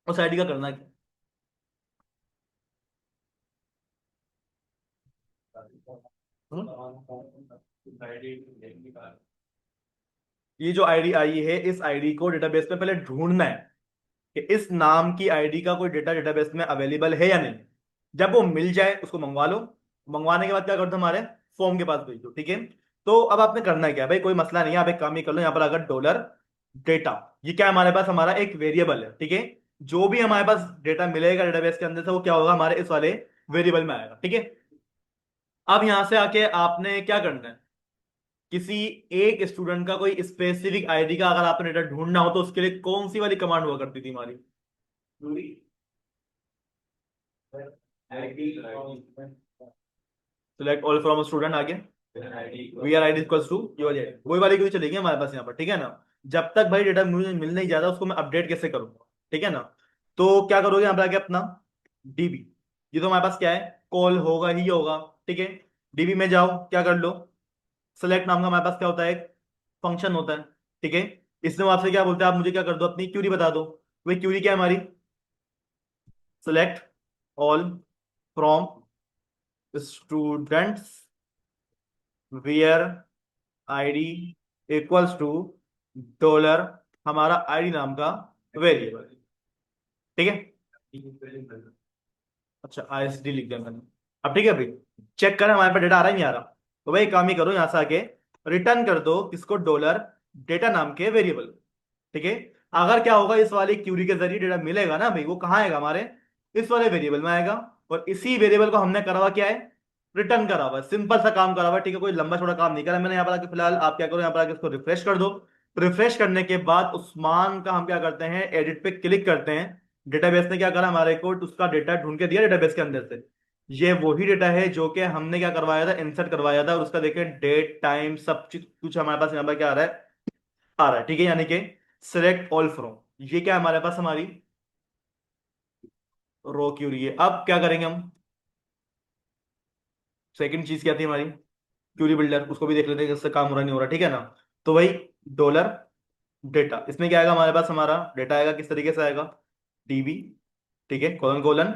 उस आईडी का करना क्या, हम्म? ये जो आईडी आई है, इस आईडी को डेटाबेस में पहले ढूंढना है कि इस नाम की आईडी का कोई डेटा डेटाबेस में अवेलेबल है या नहीं। जब वो मिल जाए उसको मंगवा लो, मंगवाने के बाद क्या कर दो, हमारे फॉर्म के पास भेज दो, ठीक है। तो अब आपने करना है क्या भाई, कोई मसला नहीं है, आप एक काम ही कर लो, यहाँ पर अगर डॉलर डेटा, ये क्या है हमारे पास, हमारा एक वेरिएबल है, ठीक है। जो भी हमारे पास डेटा मिलेगा डेटाबेस के अंदर से, वो क्या होगा, हमारे इस वाले वेरिएबल में आएगा, ठीक है। अब यहां से आके आपने क्या करना है, किसी एक स्टूडेंट का कोई स्पेसिफिक आईडी का अगर आपने डेटा ढूंढना हो, तो उसके लिए कौन सी वाली कमांड हुआ करती थी हमारी, सिलेक्ट ऑल फ्रॉम स्टूडेंट, आगे we are ID equals to ये वाली ID। वही वाली क्यों चलेगी हमारे पास यहाँ पर, ठीक है ना। जब तक भाई डेटा मुझे मिल नहीं जाता, उसको मैं अपडेट कैसे करूंगा, ठीक है ना। तो क्या करोगे, यहाँ पर आके अपना डीबी, ये तो हमारे पास क्या है, कॉल होगा ही होगा, ठीक है। डीबी में जाओ, क्या कर लो, सेलेक्ट नाम का हमारे पास क्या होता है, एक फंक्शन होता है, ठीक है। इसमें वो आपसे क्या बोलते हैं, आप मुझे क्या कर दो, अपनी क्यूरी बता दो। वही क्यूरी क्या है हमारी, select all from students where ID equals to dollar, हमारा आईडी नाम का वेरिएबल, ठीक है। अच्छा आईएसडी लिख दिया मैंने। अब ठीक है भाई, चेक करें हमारे पास डेटा आ रहा है नहीं आ रहा। तो भाई एक काम ही करो, यहां से आके रिटर्न कर दो किसको, डॉलर डेटा नाम के वेरिएबल, ठीक है। अगर क्या होगा, इस वाली क्यूरी के जरिए डेटा मिलेगा ना भाई, वो कहाँ आएगा, हमारे इस वाले वेरिएबल में आएगा। और इसी वेरिएबल को हमने करा हुआ क्या है, रिटर्न करा हुआ है, सिंपल सा काम करा हुआ है, ठीक है। कोई लंबा छोटा काम नहीं करा मैंने यहाँ पर आके। फिलहाल आप क्या करो, यहाँ पर आके इसको रिफ्रेश कर दो। रिफ्रेश करने के बाद उस्मान का हम क्या करते हैं, एडिट पे क्लिक करते हैं। डेटाबेस ने क्या करा, हमारे को उसका डेटा ढूंढ के दिया डेटाबेस के अंदर से। ये वही डेटा है जो कि हमने क्या करवाया था, इंसर्ट करवाया था, और उसका देखिए डेट टाइम सब चीज कुछ हमारे पास यहाँ पर क्या आ रहा है, आ रहा है, ठीक है। यानी कि सिलेक्ट ऑल फ्रॉम, ये क्या है हमारे पास, हमारी रो क्यूरी है। अब क्या करेंगे हम, सेकंड चीज क्या थी हमारी, क्यूरी बिल्डर, उसको भी देख लेते हैं कि इससे काम हो रहा नहीं हो रहा, ठीक है ना। तो भाई डॉलर डेटा, इसमें क्या आएगा हमारे पास, हमारा डेटा आएगा किस तरीके से आएगा, डीबी, ठीक है, कोलन कोलन,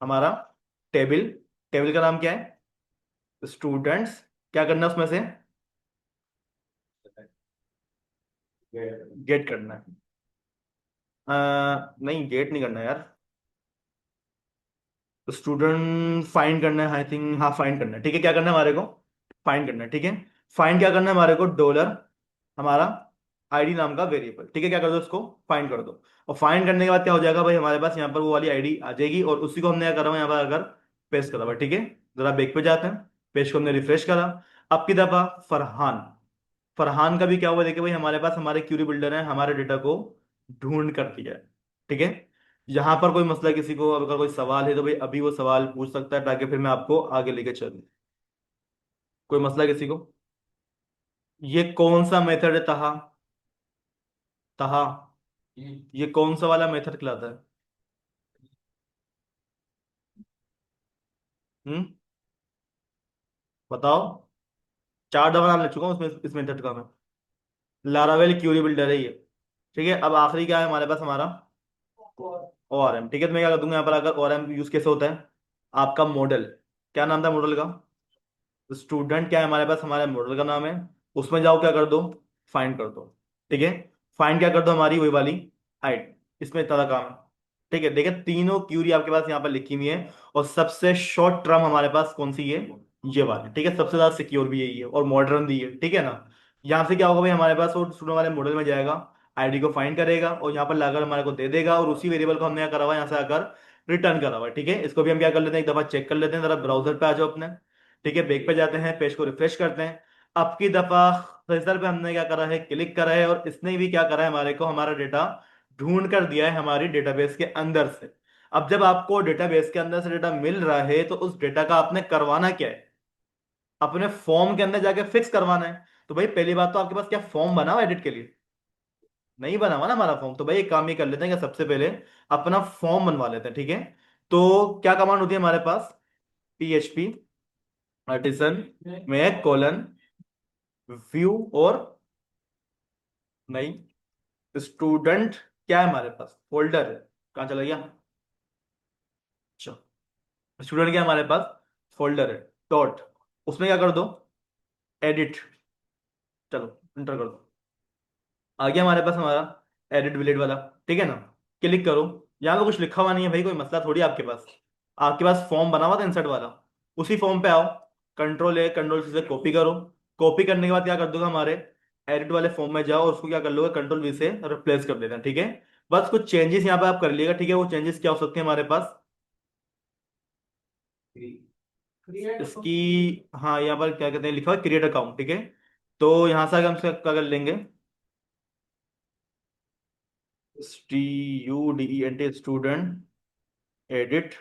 हमारा टेबल, टेबल का नाम क्या है, स्टूडेंट्स, क्या करना है उसमें से, गेट करना है। नहीं गेट नहीं करना है यार, स्टूडेंट फाइंड करना है आई थिंक, हाँ फाइंड करना है, ठीक है। क्या करना है हमारे को, फाइंड करना है, ठीक है। फाइंड क्या करना है हमारे को, डॉलर हमारा आईडी नाम का वेरिएबल, ठीक है। क्या कर दो, उसको फाइंड कर दो। और फाइंड करने के बाद क्या हो जाएगा भाई, हमारे पास यहाँ पर वो वाली आईडी आ जाएगी, और उसी को हमने क्या करा हुआ है, यहाँ पर अगर पेस्ट करा हुआ है, ठीक है। जरा बैक पे जाते हैं, पेज को हमने रिफ्रेश करा। अब की दफा फरहान, फरहान का भी क्या हुआ देखिए भाई, हमारे पास हमारे क्यूरी बिल्डर है, हमारे डेटा को ढूंढ कर दिया है, ठीक है। यहां पर कोई मसला किसी को अगर कोई सवाल है तो भाई अभी वो सवाल पूछ सकता है, ताकि फिर मैं आपको आगे लेके चलूं। कोई मसला किसी को, ये कौन सा मेथड है, ताहा, तहा, ये कौन सा वाला मेथड कहलाता है? हम्म, बताओ। चार दफा नाम लिख चुका हूँ उसमें, इस मेथड का मैं। लारावेल क्यूरी बिल्डर है ये। ठीक है, अब आखिरी क्या है हमारे पास हमारा? ORM। ठीक है, तो मैं क्या कर दूंगा यहाँ पर, अगर ORM यूज कैसे होता है? आपका मॉडल, क्या नाम था मॉडल का? स्टूडेंट क्या है हमारे पास, हमारे मॉडल का नाम है। उसमें जाओ, क्या कर दो? फाइंड कर दो। ठीक है, फाइंड क्या कर दो, हमारी वही वाली हाइट। इसमें इतना काम है। ठीक है, देखिए तीनों क्यूरी आपके पास यहाँ पर लिखी हुई है। और सबसे शॉर्ट टर्म हमारे पास कौन सी है? ये वाली। ठीक है, सबसे ज्यादा सिक्योर भी यही है और मॉडर्न भी है। ठीक है ना? यहाँ से क्या होगा भाई, हमारे पास वो स्टूडेंट वाले मॉडल में जाएगा, आईडी को फाइंड करेगा और यहाँ पर लाकर हमारे को दे देगा, और उसी वेरिएबल को हमने क्या करा हुआ है, यहाँ से आकर रिटर्न करा हुआ है। ठीक है, इसको भी हम क्या कर लेते हैं, एक दफा चेक कर लेते हैं, जरा ब्राउजर पे आ जाओ अपने। ठीक है, पेज पे जाते हैं, पेज को रिफ्रेश करते हैं। अब की दफा रजिस्टर पे हमने क्या करा है, क्लिक करा है, और इसने भी क्या करा है, हमारे को हमारा डेटा ढूंढ कर दिया है हमारी डेटाबेस के अंदर से। अब जब आपको डेटाबेस के अंदर से डेटा मिल रहा है, तो उस डेटा का आपने करवाना क्या है? अपने फॉर्म के अंदर जाके फिक्स करवाना है। तो भाई पहली बात तो आपके पास क्या फॉर्म बना हुआ एडिट के लिए? नहीं बना हुआ ना हमारा फॉर्म, तो भाई एक काम ही कर लेते हैं कि सबसे पहले अपना फॉर्म बनवा लेते हैं। ठीक है, तो क्या कमांड होती है हमारे पास? PHP आर्टिसन में कॉलन व्यू, और नहीं, स्टूडेंट क्या है हमारे पास, फोल्डर है। कहाँ चला गया? अच्छा, स्टूडेंट क्या है हमारे पास? फोल्डर है। डॉट, उसमें क्या कर दो? एडिट। चलो इंटर कर दो। आ गया हमारे पास हमारा एडिट विलेट वाला। ठीक है ना? क्लिक करो। यहाँ पे कुछ लिखा हुआ नहीं है भाई, कोई मसला थोड़ी है आपके पास। आपके पास फॉर्म बना हुआ था इंसर्ट वाला, उसी फॉर्म पे आओ। कंट्रोल C से कॉपी करो। कॉपी करने के बाद क्या कर दोगे, हमारे एडिट वाले फॉर्म में जाओ और उसको क्या कर लोगे, कंट्रोल V से रिप्लेस कर देना। ठीक है, बस कुछ चेंजेस यहाँ पे आप कर लिएगा। ठीक है, वो चेंजेस क्या हो सकते हैं हमारे पास? इसकी, हाँ यहाँ पर क्या कहते हैं, लिखा हुआ क्रिएट अकाउंट। ठीक है, तो यहाँ से आगे हम इसका क्या कर लेंगे, STUDENT स्टूडेंट एडिट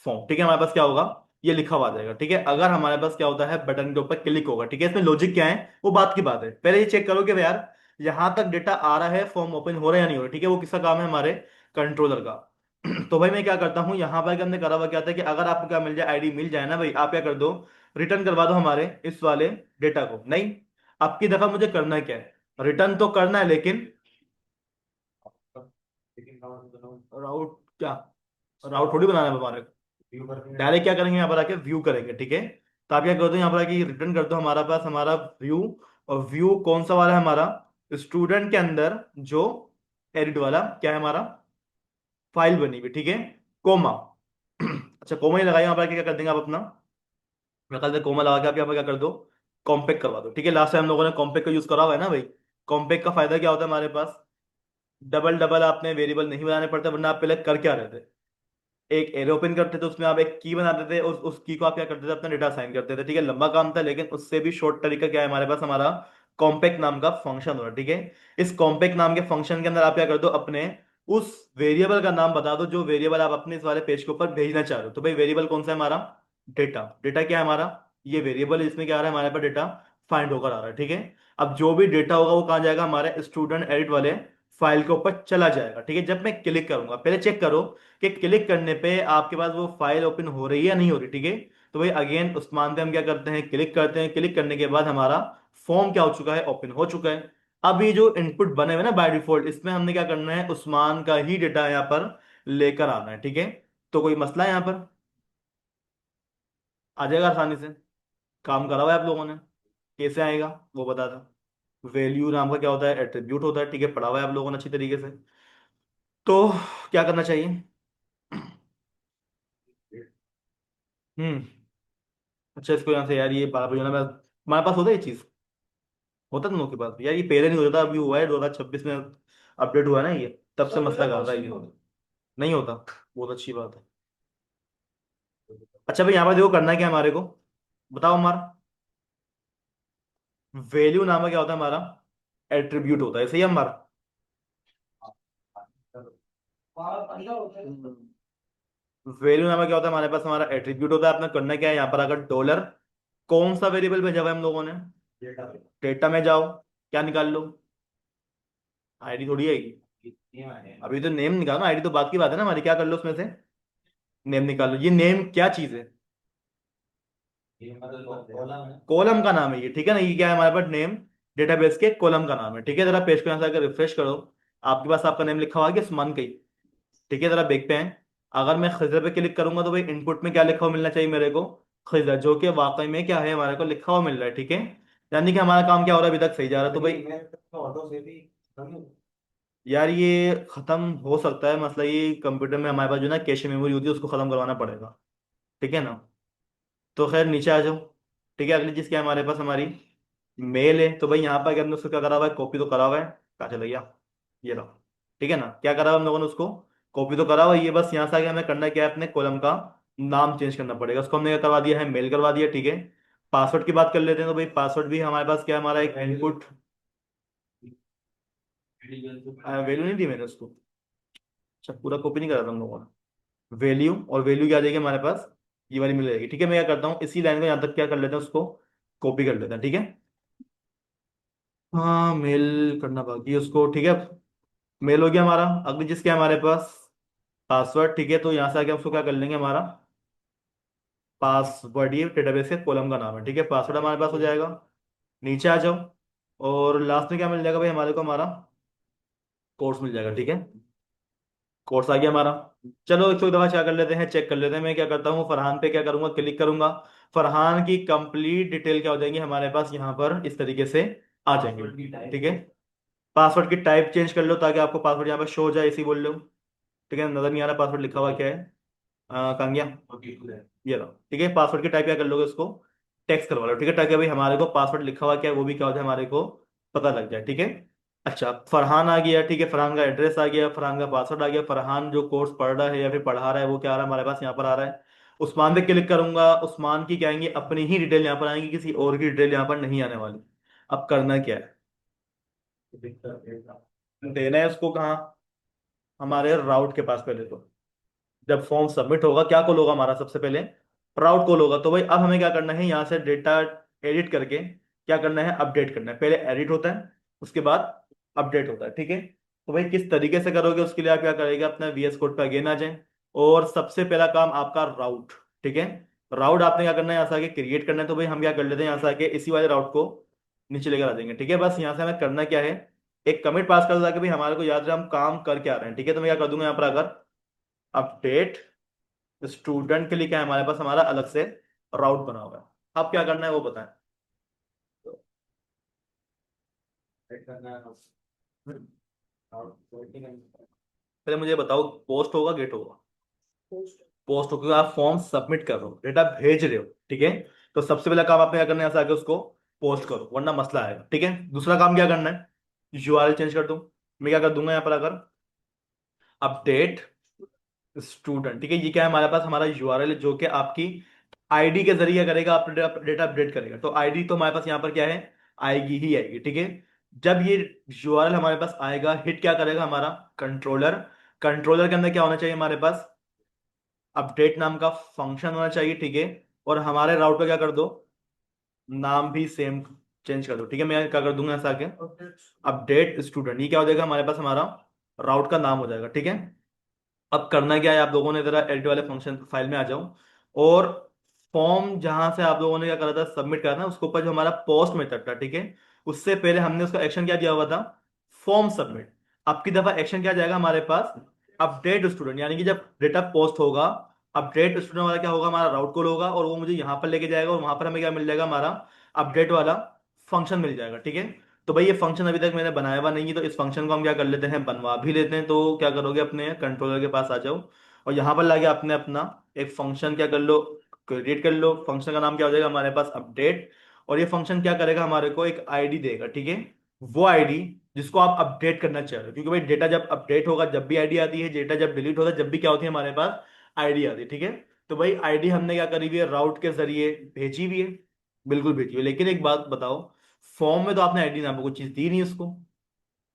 फॉर्म। ठीक है, हमारे पास क्या होगा, ये लिखा हुआ आ जाएगा। ठीक है, अगर हमारे पास क्या होता है, बटन के ऊपर क्लिक होगा। ठीक है, इसमें लॉजिक क्या है वो बात की बात है, पहले ये चेक करो कि भाई यार यहां तक डेटा आ रहा है, फॉर्म ओपन हो रहा है या नहीं हो रहा। ठीक है, वो किसका काम है, हमारे कंट्रोलर का। तो भाई मैं क्या करता हूँ, यहाँ पर हमने करा हुआ क्या था कि अगर आपको क्या मिल जाए, आईडी मिल जाए ना भाई, आप क्या कर दो, रिटर्न करवा दो हमारे इस वाले डेटा को। नहीं, अब की दफा मुझे करना क्या है, रिटर्न तो करना है, लेकिन राउट क्या, राउट थोड़ी बनाना है हमारे को। डायरेक्ट क्या करेंगे, यहाँ पर आके व्यू करेंगे। ठीक है, तो आप क्या कर दो, यहाँ पर आके रिटर्न कर दो हमारा पास हमारा व्यू। और व्यू कौन सा वाला है हमारा? स्टूडेंट के अंदर जो एडिट वाला क्या है हमारा, फाइल बनी हुई। ठीक है, कोमा। अच्छा, कोमा ही लगाई, यहाँ पर आके क्या कर देंगे आप अपना, मैं कल कोमा लगा के आप यहाँ पर क्या कर दो, कॉम्पेक्ट करवा दो। ठीक है, लास्ट टाइम हम लोगों ने कॉम्पेक्ट का यूज करा हुआ है ना भाई। कॉम्पेक्ट का फायदा क्या होता है हमारे पास, डबल डबल आपने वेरिएबल नहीं बनाने पड़ते, वरना आप पहले कर क्या रहे थे, एक एरो ओपन करते थे, उसमें आप एक की बनाते थे, उस की को आप क्या करते थे, अपना डेटा साइन करते थे। ठीक है, लंबा काम था, लेकिन उससे भी शॉर्ट तरीका क्या है हमारे पास, हमारा कॉम्पैक्ट नाम का फंक्शन हो रहा है। ठीक है, इस कॉम्पैक्ट नाम के फंक्शन के अंदर आप क्या कर दो, अपने उस वेरिएबल का नाम बता दो जो वेरिएबल आप अपने इस वाले पेज के ऊपर भेजना चाह रहे हो। तो भाई वेरिएबल कौन सा है हमारा? डेटा। डेटा क्या है हमारा? ये वेरिएबल है, इसमें क्या आ रहा है हमारे पास, डेटा फाइंड होकर आ रहा है। ठीक है, अब जो भी डेटा होगा वो कहाँ जाएगा, हमारे स्टूडेंट एडिट वाले फाइल के ऊपर चला जाएगा। ठीक है, जब मैं क्लिक करूंगा, पहले चेक करो कि क्लिक करने पे आपके पास वो फाइल ओपन हो रही है या नहीं हो रही। ठीक है, तो भाई अगेन उस्मान पे हम क्या करते हैं, क्लिक करते हैं। क्लिक करने के बाद हमारा फॉर्म क्या हो चुका है, ओपन हो चुका है। अब ये जो इनपुट बने हुए ना बाय डिफॉल्ट, इसमें हमने क्या करना है, उस्मान का ही डेटा यहाँ पर लेकर आना है। ठीक है, तो कोई मसला है यहाँ पर? आ जाएगा आसानी से। काम करा हुआ है आप लोगों ने, कैसे आएगा वो बता दो। वैल्यू नाम का क्या होता है, एट्रीब्यूट होता है। ठीक है, पढ़ा हुआ है आप लोगों ने अच्छी तरीके से। तो क्या करना चाहिए? हम्म, अच्छा इसको यहाँ से यार, ये 12 बजे ना, मैं हमारे पास होता है ये चीज, होता तुम लोग के पास यार? ये पहले नहीं होता था, अभी हुआ है 2026 में अपडेट हुआ है ना ये, तब से मसला कर रहा है ये। नहीं होता, बहुत अच्छी बात है। अच्छा भाई यहाँ पर देखो, करना क्या है हमारे को, बताओ हमारा वैल्यू नाम का क्या होता है हमारा, एट्रीब्यूट होता है, सही है हमारा। वैल्यू नाम का क्या होता है हमारे पास, हमारा एट्रीब्यूट होता है। अपना करना क्या है, यहाँ पर अगर डॉलर कौन सा वेरिएबल भेजा हुआ है हम लोगों ने, डेटा में जाओ, क्या निकाल लो, आईडी थोड़ी आएगी, अभी तो नेम निकालो, आईडी तो बात की बात है ना हमारी, क्या कर लो उसमें से, नेम निकालो। ये नेम क्या चीज है? कॉलम का नाम है ये, ठीक है ना, ये क्या है हमारे पास नेम, डेटाबेस के कॉलम का नाम है, ठीक है। जरा पेज को यहाँ से आकर रिफ्रेश करो, आपके पास आपका नेम लिखा हुआ है कि सुमन कई, ठीक है। जरा देख पे हैं, अगर मैं खिजर पे क्लिक करूंगा तो भाई इनपुट में क्या लिखा हुआ मिलना चाहिए मेरे को, खिजर, जो कि वाकई में क्या है हमारे को लिखा हुआ मिल रहा है, ठीक है। यानी कि हमारा काम क्या हो रहा है, अभी तक सही जा रहा है। तो भाई यार ये खत्म हो सकता है मसला, ये कंप्यूटर में हमारे पास जो ना कैश मेमोरी होती है उसको खत्म करवाना पड़ेगा, ठीक है ना। तो खैर नीचे आ जाओ, ठीक है। अगली चीज क्या है हमारे पास, हमारी मेल है। तो भाई यहाँ पर क्या हमने उसको क्या करा हुआ है, कॉपी तो करा हुआ है, कहाँ चला गया, ये रहा, ठीक है ना। क्या करा हुआ हम लोगों ने उसको, कॉपी तो करा हुआ है। ये बस यहाँ से आगे हमें करना क्या है, अपने कॉलम का नाम चेंज करना पड़ेगा। उसको हमने क्या करवा दिया है, मेल करवा दिया, ठीक है। पासवर्ड की बात कर लेते हैं, तो भाई पासवर्ड भी हमारे पास क्या है, हमारा एक इनपुट, वैल्यू नहीं दी मैंने उसको, अच्छा पूरा कॉपी नहीं करा था हम लोगों ने, वैल्यू, और वैल्यू क्या आ जाएगी हमारे पास, ये वाली मिल जाएगी, ठीक है। मैं क्या करता हूँ, इसी लाइन को यहाँ तक क्या कर लेते हैं, उसको कॉपी कर लेते हैं, ठीक है। हाँ मेल करना बाकी है उसको, ठीक है। मेल हो गया हमारा। अगली चीज क्या है हमारे पास, पासवर्ड, ठीक है। तो यहाँ से आके हम उसको क्या कर लेंगे, हमारा पासवर्ड, ये डेटाबेस के कॉलम का नाम है, ठीक है। पासवर्ड हमारे पास हो जाएगा। नीचे आ जाओ, और लास्ट में क्या मिल जाएगा भाई हमारे को, हमारा कोर्स मिल जाएगा, ठीक है। कोर्स आ गया हमारा। चलो एक दफा क्या कर लेते हैं, चेक कर लेते हैं। मैं क्या करता हूँ, फरहान पे क्या करूंगा, क्लिक करूंगा, फरहान की कंप्लीट डिटेल क्या हो जाएंगी हमारे पास यहाँ पर, इस तरीके से आ जाएंगे, ठीक है। पासवर्ड की टाइप चेंज कर लो ताकि आपको पासवर्ड यहाँ पर शो हो जाए, इसी बोल लो, ठीक है। नजर नहीं आ रहा पासवर्ड लिखा हुआ क्या है, कहाँ गया, ये रहा, ठीक है। पासवर्ड की टाइप क्या कर लोगे, उसको टेक्स्ट करवा लो, ठीक है, ताकि भाई हमारे को पासवर्ड लिखा हुआ क्या है वो भी क्या हो जाए, हमारे को पता लग जाए, ठीक है। अच्छा फरहान आ गया, ठीक है, फरहान का एड्रेस आ गया, फरहान का पासवर्ड आ गया, फरहान जो कोर्स पढ़ रहा है या फिर पढ़ा रहा है वो क्या आ रहा है हमारे पास यहाँ पर आ रहा है। उस्मान पे क्लिक करूंगा, उस्मान की क्या आएंगी, अपनी ही डिटेल यहाँ पर आएंगी, किसी और की डिटेल यहाँ पर नहीं आने वाली। अब करना क्या है, देना है उसको कहाँ, हमारे राउट के पास पहले तो। जब फॉर्म सबमिट होगा क्या कॉल होगा हमारा, सबसे पहले राउट कॉल होगा। तो भाई अब हमें क्या करना है, यहाँ से डेटा एडिट करके क्या करना है, अपडेट करना है। पहले एडिट होता है, उसके बाद अपडेट होता है, ठीक है। तो भाई किस तरीके से करोगे, उसके लिए आप क्या करेंगे, अपना VS कोड पे अगेन आ जाए, और सबसे पहला काम आपका राउट, ठीक है। राउट आपने क्या करना है, यहाँ से आके क्रिएट करना है। तो भाई हम क्या कर लेते हैं, यहाँ से आके इसी वाले राउट को नीचे लेकर आ जाएंगे, ठीक है। बस यहाँ से हमें करना क्या है, एक कमिट पास कर दो ताकि भाई हमारे को याद रहे हम काम करके आ रहे हैं, ठीक है। तो मैं क्या कर दूंगा यहाँ पर, अगर अपडेट स्टूडेंट के लिए क्या है हमारे पास, हमारा अलग से राउट बना हुआ है। अब क्या करना है वो बताएं। पहले मुझे बताओ, पोस्ट होगा गेट होगा, पोस्ट हो, क्योंकि आप फॉर्म सबमिट कर रहे हो, डेटा भेज रहे हो, ठीक है। तो सबसे पहला काम आपने क्या करना है, यहाँ से आके उसको पोस्ट करो वरना मसला आएगा, ठीक है। दूसरा काम क्या करना है, URL चेंज कर दो। मैं क्या कर दूंगा यहाँ पर, अगर अपडेट स्टूडेंट, ठीक है, ये क्या है हमारे पास, हमारा URL है जो कि आपकी आईडी के जरिए करेगा, अपडेट डेटा अपडेट करेगा। तो आईडी तो हमारे पास यहाँ पर क्या है, आएगी ही आएगी, ठीक है। जब ये URL हमारे पास आएगा, हिट क्या करेगा हमारा, कंट्रोलर। कंट्रोलर के अंदर क्या होना चाहिए हमारे पास, अपडेट नाम का फंक्शन होना चाहिए, ठीक है। और हमारे राउट पे क्या कर दो, नाम भी सेम चेंज कर दो, ठीक है। मैं क्या कर दूंगा ऐसा आके, अपडेट स्टूडेंट, ये क्या हो जाएगा हमारे पास, हमारा राउट का नाम हो जाएगा, ठीक है। अब करना क्या है, आप लोगों ने जरा एडिट वाले फंक्शन फाइल में आ जाओ, और फॉर्म जहां से आप लोगों ने क्या करा था, सबमिट करा था, उसके ऊपर जो हमारा पोस्ट मेथड था, ठीक है, उससे पहले हमने उसका एक्शन क्या दिया हुआ था, फॉर्म सबमिट। अब की दफा एक्शन क्या जाएगा हमारे पास, अपडेट स्टूडेंट, यानी कि जब डेटा पोस्ट होगा, अपडेट स्टूडेंट वाला क्या होगा, हमारा राउट कॉल होगा, और वो मुझे यहाँ पर लेके जाएगा, और वहां पर हमें क्या मिल जाएगा, हमारा अपडेट वाला फंक्शन मिल जाएगा, ठीक है। तो भाई ये फंक्शन अभी तक मैंने बनाया हुआ नहीं है, तो इस फंक्शन को हम क्या कर लेते हैं, बनवा भी लेते हैं। तो क्या करोगे, अपने कंट्रोलर के पास आ जाओ, और यहाँ पर लाके आपने अपना एक फंक्शन क्या कर लो, क्रिएट कर लो। फंक्शन का नाम क्या हो जाएगा हमारे पास, अपडेट। और ये फंक्शन क्या करेगा, हमारे को एक आईडी देगा, ठीक है। वो आईडी जिसको आप अपडेट करना चाह रहे हो, क्योंकि भाई डेटा जब अपडेट होगा जब भी आईडी आती है, डेटा जब डिलीट होता है जब भी क्या होती है हमारे पास, आईडी आती है, ठीक है। तो भाई आईडी हमने क्या करी हुई है, राउट के जरिए भेजी हुई है, बिल्कुल भेजी हुई है। लेकिन एक बात बताओ, फॉर्म में तो आपने आईडी नाम को कोई चीज दी नहीं उसको,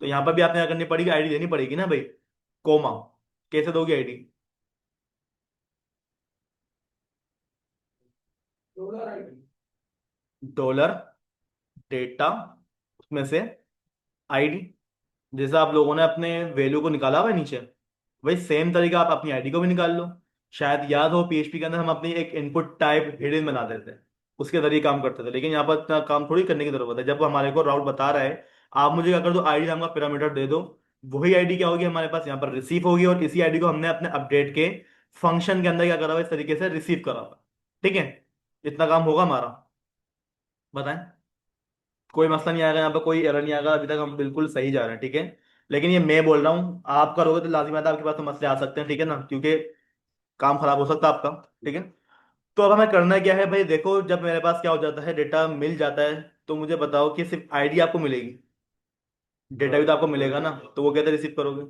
तो यहां पर भी आपने क्या करनी पड़ेगी, आईडी देनी पड़ेगी ना भाई, कोमा। कैसे दोगे आईडी, डॉलर डेटा, उसमें से आईडी, जैसे आप लोगों ने अपने वैल्यू को निकाला हुआ है नीचे, वही सेम तरीका आप अपनी आईडी को भी निकाल लो। शायद याद हो पीएचपी के अंदर हम अपनी एक इनपुट टाइप हिडन बना देते हैं, उसके जरिए काम करते थे, लेकिन यहाँ पर इतना काम थोड़ी करने की जरूरत है। जब हमारे को राउट बता रहा है, आप मुझे क्या कर दो, आईडी नाम का पैरामीटर दे दो। वही आईडी क्या होगी हमारे पास यहाँ पर रिसीव होगी, और इसी आईडी को हमने अपने अपडेट के फंक्शन के अंदर क्या करा हुआ है, इस तरीके से रिसीव करा हुआ है। ठीक है, इतना काम होगा हमारा। बताएं। कोई मसला नहीं आएगा यहाँ पे, कोई एरर नहीं आएगा, अभी तक हम बिल्कुल सही जा रहे हैं। ठीक है, लेकिन ये मैं बोल रहा हूँ, आप करोगे तो लाजिम है आपके पास तो मसले आ सकते हैं, ठीक है ना, क्योंकि काम खराब हो सकता है आपका। ठीक है, तो अब हमें करना क्या है भाई, देखो जब मेरे पास क्या हो जाता है, डेटा मिल जाता है, तो मुझे बताओ कि सिर्फ आईडी आपको मिलेगी, डेटा भी तो आपको मिलेगा ना, तो वो कैसे रिसीव करोगे?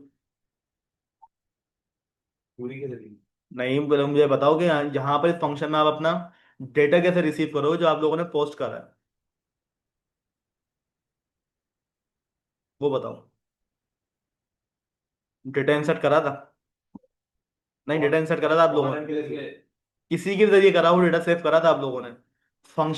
पूरी कैसे रिसीव? नहीं, मुझे बताओ कि यहाँ पर इस फंक्शन में आप अपना डेटा कैसे रिसीव करोगे जो आप लोगों ने पोस्ट करा है, वो बताओ। डेटा इंसर्ट करा था? नहीं, डेटा इंसर्ट करा था आप लोगों ने, किसी के जरिए करा, वो डेटा सेव करा था आप लोगों ने।